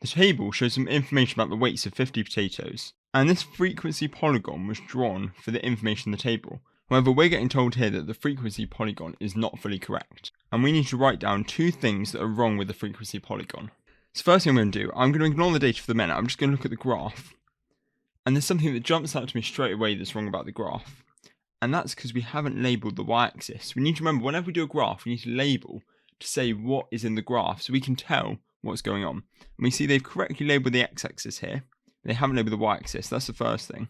The table shows some information about the weights of 50 potatoes, and this frequency polygon was drawn for the information in the table. However, we're getting told here that the frequency polygon is not fully correct, and we need to write down 2 things that are wrong with the frequency polygon. So first thing I'm going to do, I'm going to ignore the data for the minute. I'm just going to look at the graph, and there's something that jumps out to me straight away that's wrong about the graph, and that's because we haven't labelled the y-axis. We need to remember, whenever we do a graph, we need to label to say what is in the graph so we can tell what's going on. And we see they've correctly labelled the x-axis here, but they haven't labelled the y-axis. That's the first thing.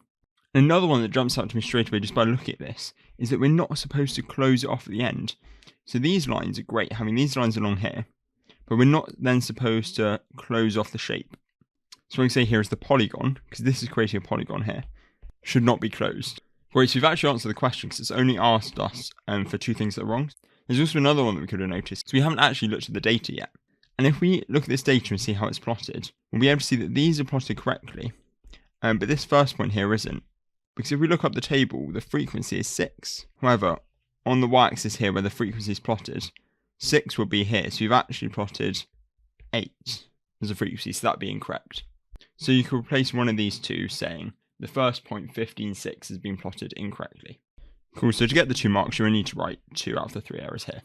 And another one that jumps out to me straight away just by looking at this is that we're not supposed to close it off at the end. So these lines are great, having these lines along here, but we're not then supposed to close off the shape. So what I can say here is the polygon, because this is creating a polygon here, should not be closed. Great, so we've actually answered the question because it's only asked us for 2 things that are wrong. There's also another one that we could have noticed, so we haven't actually looked at the data yet. And if we look at this data and see how it's plotted, we'll be able to see that these are plotted correctly, but this first point here isn't. Because if we look up the table, the frequency is 6. However, on the y-axis here where the frequency is plotted, 6 will be here, so we've actually plotted 8 as a frequency, so that'd be incorrect. So you can replace one of these 2 saying the first point 15.6 has been plotted incorrectly. Cool, so to get the 2 marks, you only need to write 2 out of the 3 errors here.